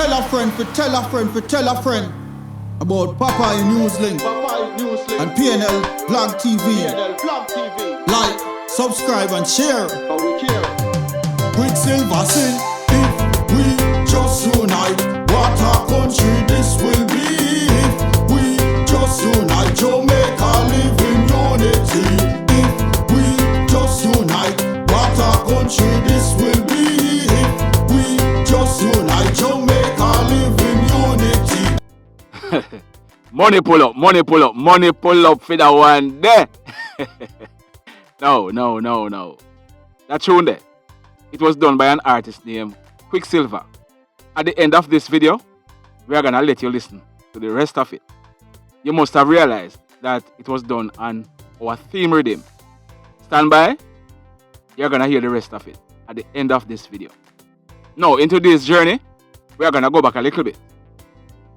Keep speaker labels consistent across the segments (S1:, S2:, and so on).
S1: tell a friend, for tell a friend, for tell a friend about Popeye NewzLynx and PNL Blog TV. Like, subscribe and share. Quicksilver sing, if we just unite, what a country this will be. If we just unite, Jamaica live in unity. If we just unite, what a country this will be. If we just unite, Jamaica live in unity.
S2: Money pull up, money pull up, money pull up for that one there. No. That tune there, it was done by an artist named Quicksilver. At the end of this video, we are gonna let you listen to the rest of it. You must have realized that it was done on our theme rhythm. Stand by, you're gonna hear the rest of it at the end of this video. Now, in today's journey, we are gonna go back a little bit.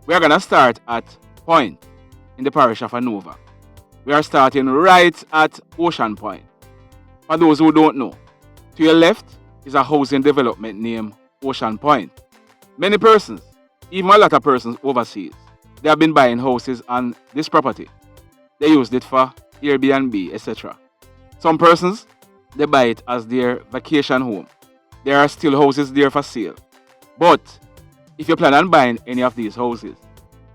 S2: We are gonna start at Point in the parish of Anova. We are starting right at Ocean Point. For those who don't know, to your left is a housing development named Ocean Point. Many persons, even a lot of persons overseas, they have been buying houses on this property. They used it for Airbnb, etc. Some persons, they buy it as their vacation home. There are still houses there for sale. But if you plan on buying any of these houses,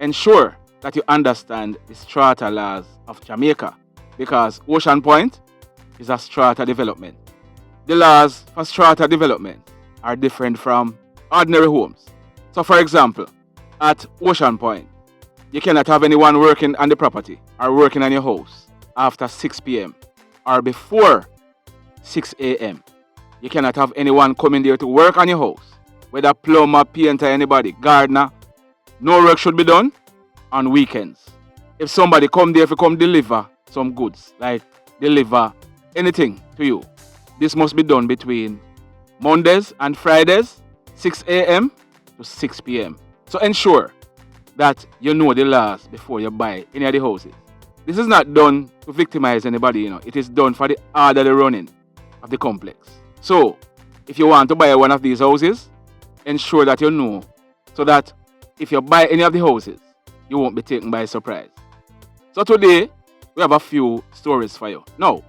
S2: ensure that you understand the strata laws of Jamaica, because Ocean Point is a strata development. The laws for strata development are different from ordinary homes. So for example, at Ocean Point, you cannot have anyone working on the property or working on your house after 6 p.m. or before 6 a.m. You cannot have anyone coming there to work on your house, whether plumber, painter, anybody, gardener. No work should be done on weekends. If somebody come there to come deliver some goods, like deliver anything to you, this must be done between Mondays and Fridays, 6 a.m. to 6 p.m. So ensure that you know the laws before you buy any of the houses. This is not done to victimize anybody, It is done for the orderly running of the complex. So, if you want to buy one of these houses, ensure that you know, so that if you buy any of the houses, you won't be taken by surprise. So today, we have a few stories for you. Now,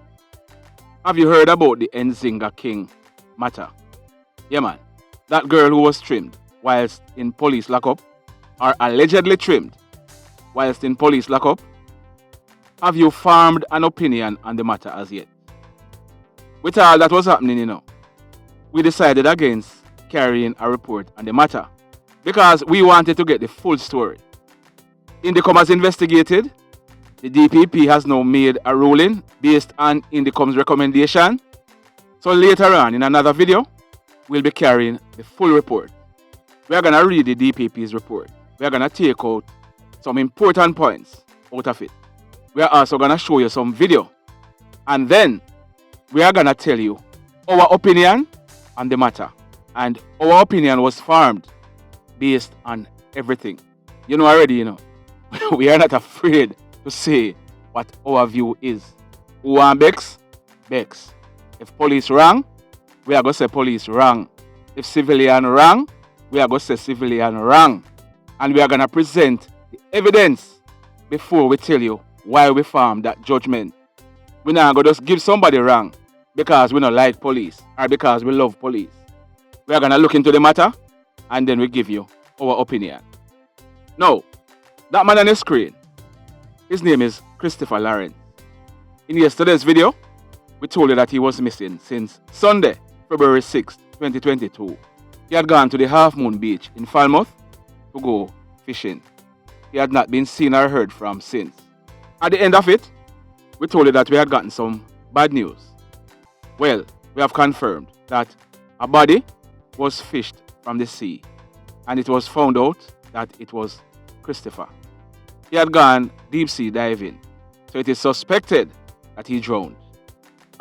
S2: have you heard about the Nzinga King matter? Yeah, man. That girl who was trimmed whilst in police lockup, or allegedly trimmed whilst in police lockup. Have you formed an opinion on the matter as yet? With all that was happening, we decided against carrying a report on the matter because we wanted to get the full story. Indicom has investigated. The DPP has now made a ruling based on Indicom's recommendation. So later on in another video, we'll be carrying the full report. We are going to read the DPP's report. We are going to take out some important points out of it. We are also going to show you some video. And then we are going to tell you our opinion on the matter. And our opinion was formed based on everything. Already, we are not afraid to say what our view is. Who want Bex? Bex. If police wrong, we are going to say police wrong. If civilian wrong, we are going to say civilian wrong. And we are going to present the evidence before we tell you why we formed that judgment. We're not going to just give somebody wrong because we don't like police or because we love police. We are going to look into the matter and then we give you our opinion. Now, that man on the screen, his name is Christopher Wallace. In yesterday's video, we told you that he was missing since Sunday, February 6, 2022. He had gone to the Half Moon Beach in Falmouth to go fishing. He had not been seen or heard from since. At the end of it, we told you that we had gotten some bad news. Well, we have confirmed that a body was fished from the sea and it was found out that it was Christopher. He had gone deep sea diving, so it is suspected that he drowned.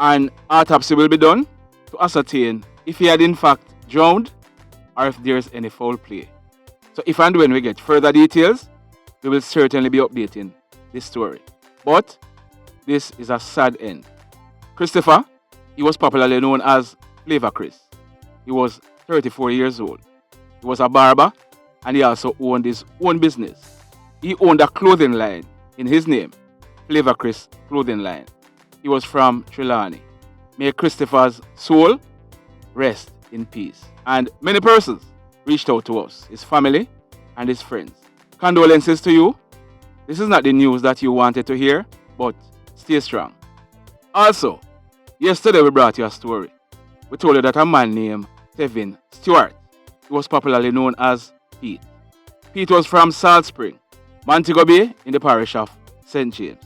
S2: An autopsy will be done to ascertain if he had in fact drowned or if there is any foul play. So if and when we get further details, we will certainly be updating this story. But this is a sad end. Christopher, he was popularly known as Flavor Chris. He was 34 years old. He was a barber and he also owned his own business. He owned a clothing line in his name, Flavor Chris Clothing Line. He was from Trelawney. May Christopher's soul rest in peace. And many persons reached out to us, his family and his friends. Condolences to you. This is not the news that you wanted to hear, but stay strong. Also, yesterday we brought you a story. We told you that a man named Devin Stewart, he was popularly known as Pete. Pete was from Salt Spring, Montego Bay in the parish of St. James.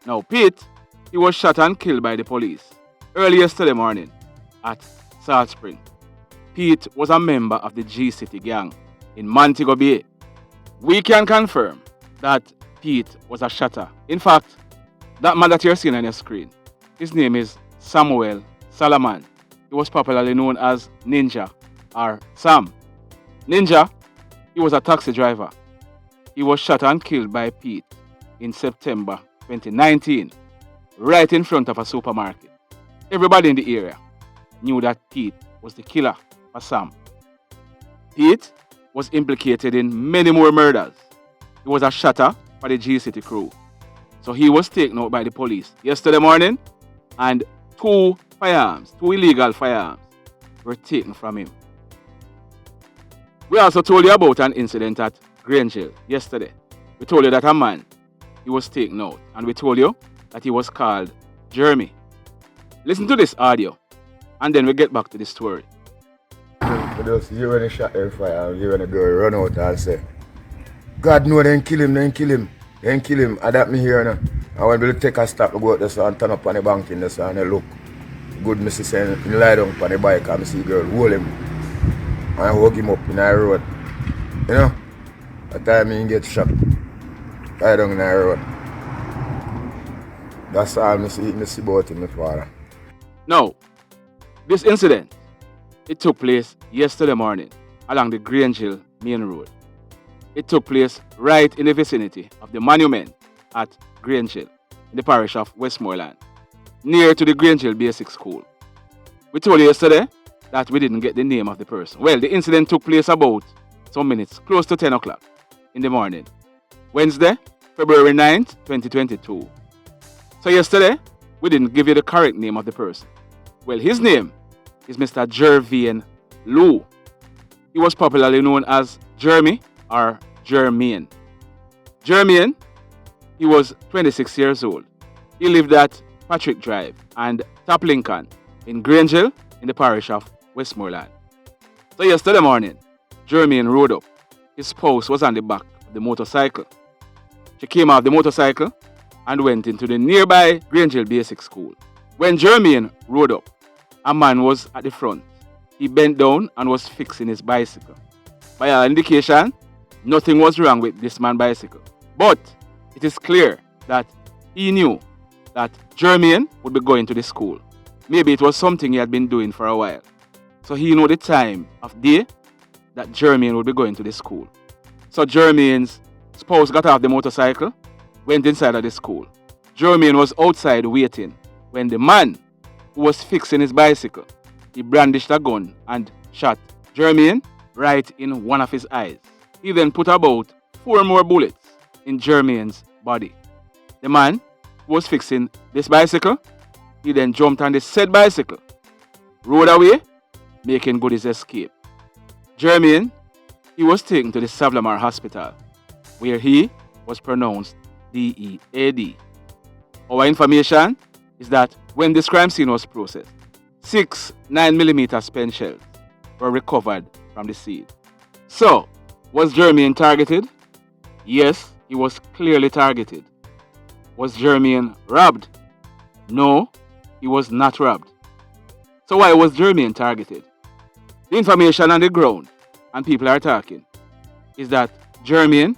S2: Now Pete, he was shot and killed by the police early yesterday morning at Salt Spring. Pete was a member of the G-City gang in Montego Bay. We can confirm that Pete was a shotter. In fact, that man that you're seeing on your screen, his name is Samuel Salaman. He was popularly known as Ninja or Sam. Ninja, he was a taxi driver. He was shot and killed by Pete in September 2019, right in front of a supermarket. Everybody in the area knew that Pete was the killer for Sam. Pete was implicated in many more murders. He was a shotter for the G-City crew. So he was taken out by the police yesterday morning, and two illegal firearms, were taken from him. We also told you about an incident at Grange Hill yesterday. We told you that a man, he was taken out, and we told you that he was called Jermaine. Listen to this audio, and then we get back to the story.
S3: I just hear when he shot their fire, hear when the girl run out and say, God no, then kill him. I that me here now. I want to take a stop to go out there and turn up on the bank in there and I look. Good Mr. saying, he lie down on the bike and I see the girl hold him and hug him up in the road. You know? That time he get shot. Lie down in the road. That's all I see about him, my father.
S2: Now, this incident, it took place yesterday morning along the Grange Hill main road. It took place right in the vicinity of the monument at Grange Hill in the parish of Westmoreland, near to the Grange Hill Basic School. We told you yesterday that we didn't get the name of the person. Well, the incident took place about some minutes, close to 10 o'clock in the morning, Wednesday, February 9th, 2022. So yesterday, we didn't give you the correct name of the person. Well, his name is Mr. Jervain Lue. He was popularly known as Jeremy or Jermaine. Jermaine, he was 26 years old. He lived at Patrick Drive and Top Lincoln in Grange Hill in the parish of Westmoreland. So yesterday morning, Jermaine rode up. His spouse was on the back of the motorcycle. She came off the motorcycle and went into the nearby Grange Hill Basic School. When Jermaine rode up, a man was at the front. He bent down and was fixing his bicycle. By all indication, nothing was wrong with this man's bicycle. But it is clear that he knew that Jermaine would be going to the school. Maybe it was something he had been doing for a while. So he knew the time of day that Jermaine would be going to the school. So Jermaine's spouse got off the motorcycle, went inside of the school. Jermaine was outside waiting when the man who was fixing his bicycle, he brandished a gun and shot Jermaine right in one of his eyes. He then put about 4 more bullets in Jermaine's body. The man who was fixing this bicycle, he then jumped on the said bicycle, rode away, making good his escape. Jermaine, he was taken to the Savlamar Hospital, where he was pronounced DEAD. Our information is that when this crime scene was processed, 6 9mm spent shells were recovered from the scene. So, was Jermaine targeted? Yes, he was clearly targeted. Was Jermaine robbed? No, he was not robbed. So why was Jermaine targeted? The information on the ground, and people are talking, is that Jermaine,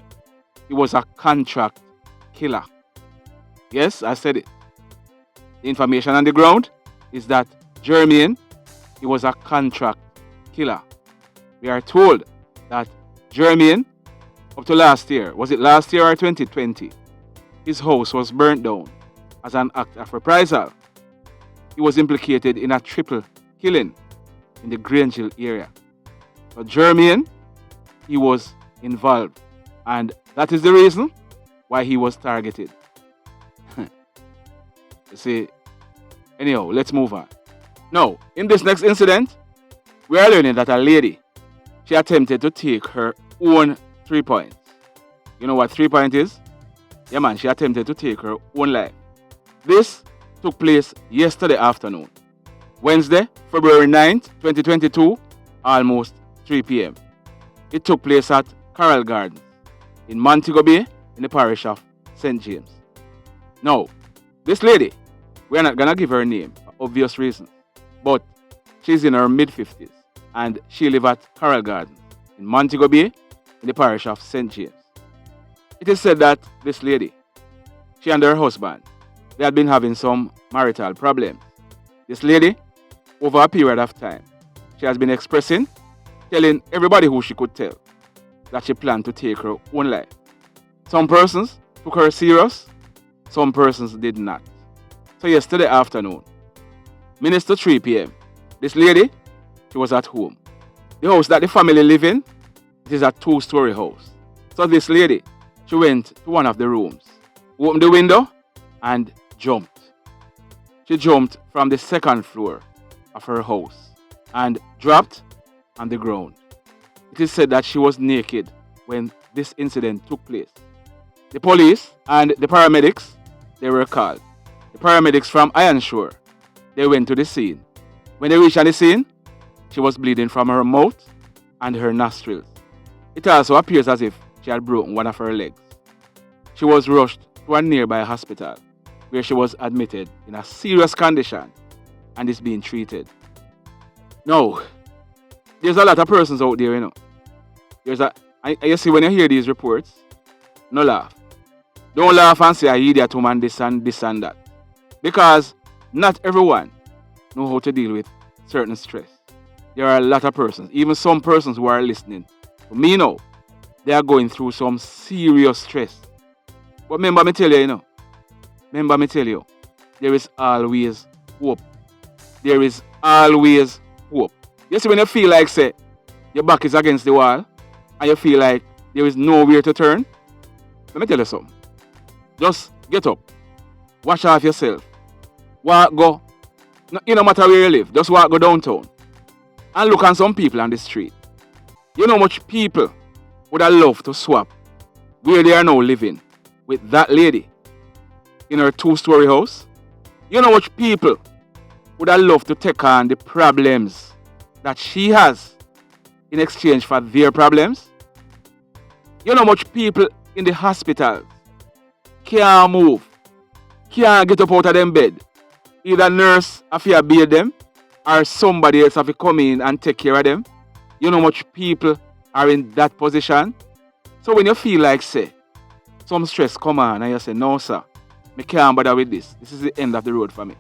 S2: he was a contract killer. Yes, I said it. The information on the ground is that Jermaine, he was a contract killer. We are told that Jermaine, up to last year, was it last year or 2020, his house was burnt down as an act of reprisal. He was implicated in a triple killing in the Grange Hill area. So Jermaine, he was involved. And that is the reason why he was targeted. You see, anyhow, let's move on. Now, in this next incident, we are learning that a lady, she attempted to take her own 3 points. You know what 3 point is? Yeah, man, she attempted to take her own life. This took place yesterday afternoon, Wednesday, February 9th, 2022, almost 3 p.m. It took place at Coral Gardens in Montego Bay in the parish of St. James. Now, this lady, we're not going to give her a name for obvious reasons, but she's in her mid-50s and she lives at Coral Gardens in Montego Bay in the parish of St. James. It is said that this lady, she and her husband, they had been having some marital problems. This lady, over a period of time, she has been expressing, telling everybody who she could tell that she planned to take her own life. Some persons took her serious, some persons did not. So yesterday afternoon, minutes to 3 p.m., this lady, she was at home. The house that the family live in, it is a 2-story house. So this lady, she went to one of the rooms, opened the window, and jumped. She jumped from the 2nd floor of her house and dropped on the ground. It is said that she was naked when this incident took place. The police and the paramedics, they were called. The paramedics from Ironshore, they went to the scene. When they reached the scene, she was bleeding from her mouth and her nostrils. It also appears as if she had broken one of her legs. She was rushed to a nearby hospital where she was admitted in a serious condition and is being treated. Now, there's a lot of persons out there, you know. You see, when you hear these reports, no laugh. Don't laugh and say, I idiot woman, this and that. Because not everyone know how to deal with certain stress. There are a lot of persons, even some persons who are listening to me now, they are going through some serious stress. But remember me tell you, there is always hope. There is always hope. You see, when you feel like, say, your back is against the wall, and you feel like there is nowhere to turn, let me tell you something. Just get up. Wash off yourself. Walk, go. No matter where you live, just walk, go downtown. And look at some people on the street. You know how much people would have loved to swap where they are now living with that lady in her 2-story house? You know how much people would have loved to take on the problems that she has in exchange for their problems? You know how much people in the hospitals can't move, can't get up out of them bed. Either nurse have to bathe them or somebody else have to come in and take care of them. You know how much people are in that position. So when you feel like, say, some stress come on and you say, no sir, I can't bother with this. This is the end of the road for me.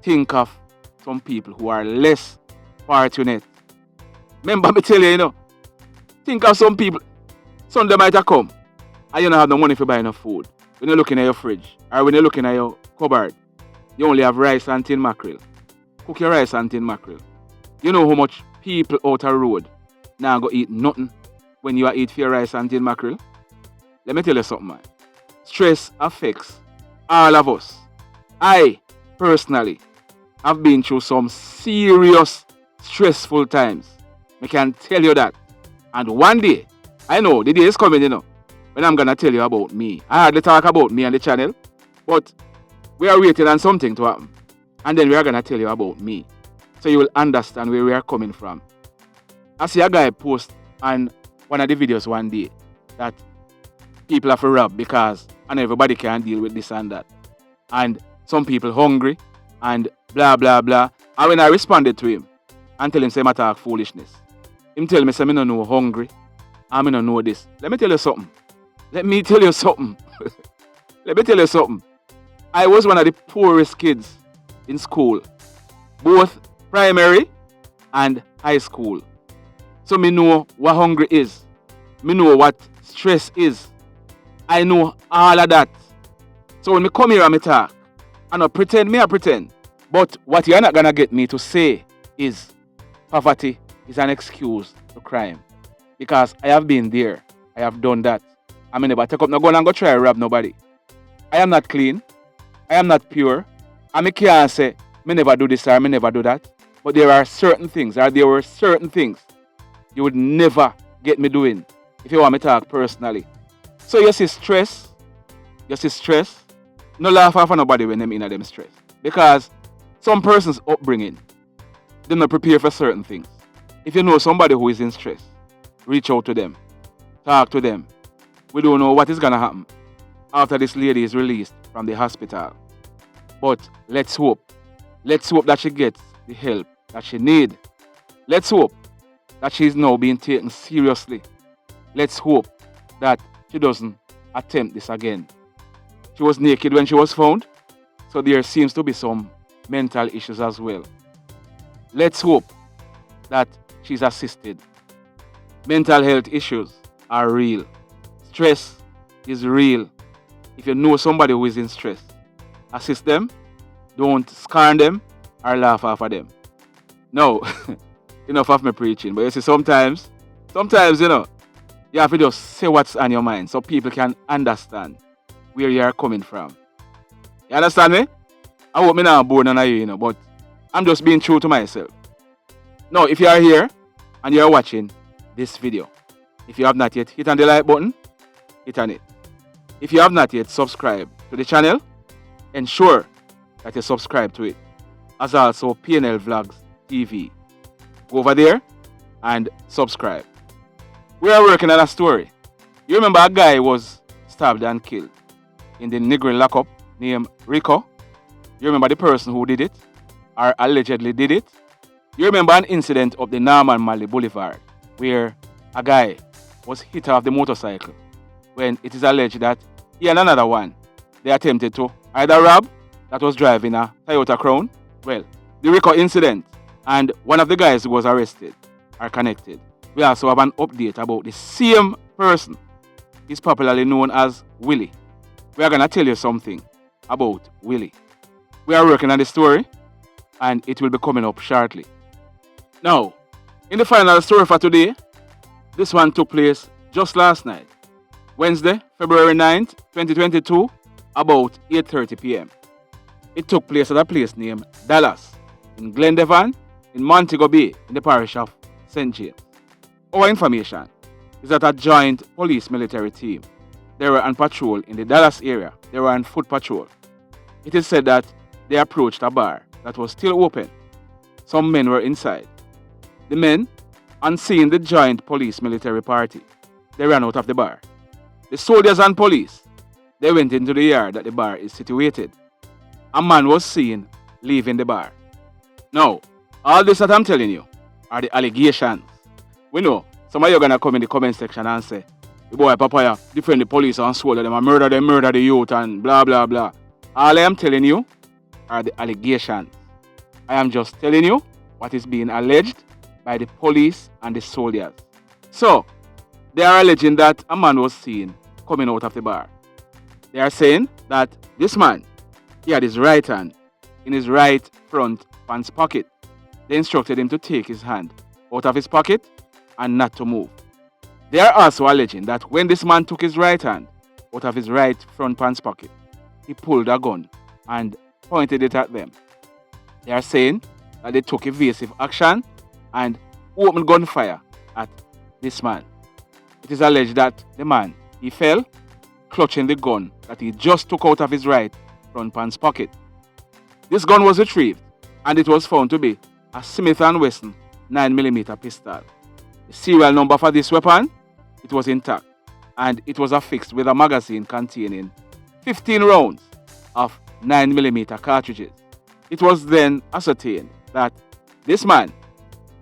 S2: Think of some people who are less fortunate. Remember me tell you, think of some people, Sunday might have come and you don't have no money for buy enough food. When you're looking at your fridge or when you're looking at your cupboard, you only have rice and tin mackerel. Cook your rice and tin mackerel. You know how much people out the road now go eat nothing when you are eat for your rice and tin mackerel? Let me tell you something, man. Stress affects all of us. I, personally, have been through some serious, stressful times. I can tell you that. And one day, I know the day is coming, when I'm going to tell you about me. I hardly talk about me on the channel, but we are waiting on something to happen. And then we are going to tell you about me. So you will understand where we are coming from. I see a guy post on one of the videos one day that people have to rob because and everybody can deal with this and that. And some people hungry and blah, blah, blah. And when I responded to him and tell him, say, I talk foolishness. Him tell me, say, I don't know hungry. I don't know this. Let me tell you something. Let me tell you something. I was one of the poorest kids in school. Both primary and high school. So me know what hungry is. Me know what stress is. I know all of that. So when me come here and me talk, I don't pretend, I pretend. But what you're not gonna get me to say is poverty is an excuse to crime. Because I have been there. I have done that. I may never take up no gun and go try to rob nobody. I am not clean. I am not pure. And I can't say, me never do this or me never do that. But there were certain things you would never get me doing if you want me to talk personally. So you see stress. No laugh off of nobody when them in them stress. Because some person's upbringing, they're not prepared for certain things. If you know somebody who is in stress, reach out to them. Talk to them. We don't know what is going to happen after this lady is released from the hospital. But let's hope. Let's hope that she gets the help that she needs. Let's hope that she is now being taken seriously. Let's hope that she doesn't attempt this again. She was naked when she was found, so there seems to be some mental issues as well. Let's hope that she's assisted. Mental health issues are real. Stress is real. If you know somebody who is in stress, assist them. Don't scorn them or laugh off of them. No, enough of me preaching. But you see, sometimes, you know, you have to just say what's on your mind so people can understand where you are coming from. You understand me? I hope me not bored on you, but I'm just being true to myself. Now, if you are here and you are watching this video, if you have not yet hit on the like button, hit on it. If you have not yet subscribed to the channel, ensure that you subscribe to it. As also PNL Vlogs TV. Go over there and subscribe. We are working on a story. You remember a guy was stabbed and killed in the Negrin lockup named Rico? You remember the person who did it or allegedly did it? You remember an incident up the Norman Malley Boulevard where a guy was hit off the motorcycle when it is alleged that he and another one, they attempted to either rob that was driving a Toyota Crown. Well, the Rico incident and one of the guys who was arrested are connected. We also have an update about the same person. He's popularly known as Willie. We are going to tell you something about Willie. We are working on the story and it will be coming up shortly. Now, in the final story for today, this one took place just last night, Wednesday, February 9th, 2022, about 8:30 p.m. It took place at a place named Dallas in Glendevon in Montego Bay in the parish of St. James. Our information is that a joint police military team, they were on patrol in the Dallas area. They were on foot patrol. It is said that they approached a bar that was still open. Some men were inside. The men, on seeing the joint police military party, they ran out of the bar. The soldiers and police, they went into the yard that the bar is situated. A man was seen leaving the bar. Now, all this that I'm telling you are the allegations. We know some of you are going to come in the comment section and say, the boy Popeye defend the police and swallow them and murder the youth and blah blah blah. All I am telling you are the allegations. I am just telling you what is being alleged by the police and the soldiers. So, they are alleging that a man was seen coming out of the bar. They are saying that this man, he had his right hand in his right front pants pocket. They instructed him to take his hand out of his pocket and not to move. They are also alleging that when this man took his right hand out of his right front pants pocket, he pulled a gun and pointed it at them. They are saying that they took evasive action and opened gunfire at this man. It is alleged that the man, he fell, clutching the gun that he just took out of his right front pants pocket. This gun was retrieved and it was found to be a Smith & Wesson 9mm pistol. The serial number for this weapon, it was intact and it was affixed with a magazine containing 15 rounds of 9mm cartridges. It was then ascertained that this man,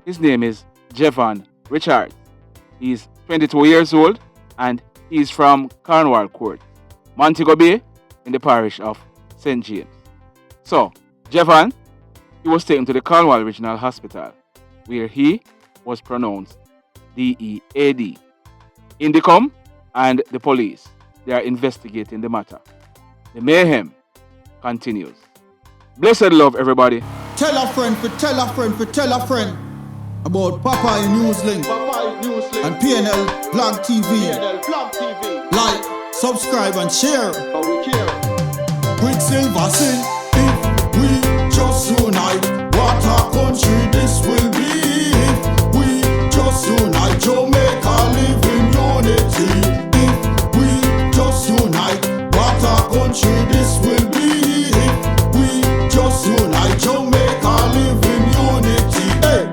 S2: his name is Jevon Richards. He is 22 years old and he is from Cornwall Court, Montego Bay in the parish of St. James. So, Jevon, he was taken to the Cornwall Regional Hospital where he was pronounced DEAD. Indicom and the police, they are investigating the matter. The mayhem continues. Blessed love, everybody.
S1: Tell a friend for tell a friend for tell a friend. about Popeye NewzLynx and PNL Blog TV. Like, subscribe and share. Quicksilver sing, if we just unite, what a country this will be. If we just unite, Jamaica live in unity. If we just unite, what a country this will be. If we just unite, Jamaica live in unity. Hey,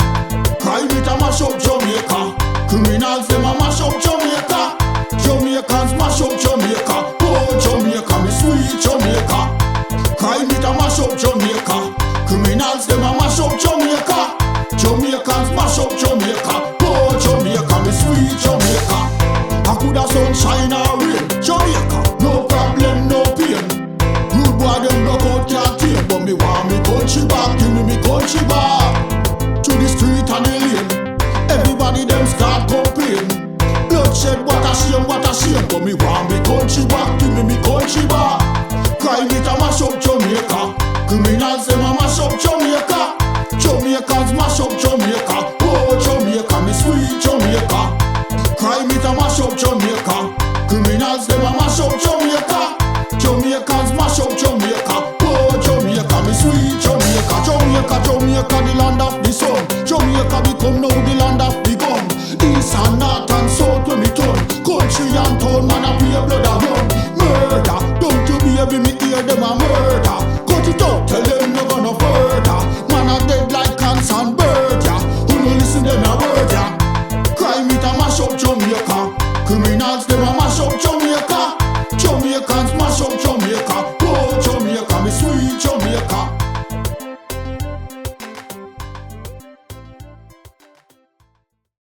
S1: crime it a mash up Jamaica. Criminals them a mash up Jamaica. Jamaicans mash up Jamaica. Oh Jamaica, me sweet Jamaica. Crime it a mash up Jamaica. Criminals them a mash up Jamaica. Jamaicans mash up Jamaica. Oh Jamaica, me sweet Jamaica. I coulda sunshine or rain. Jamaica, no problem, no pain. Rude boy them knock out can't tame, but me want me country back. Give me country back. To the street and the lane, everybody them start complain. Bloodshed, what a shame, but me want me country back. Give me country back.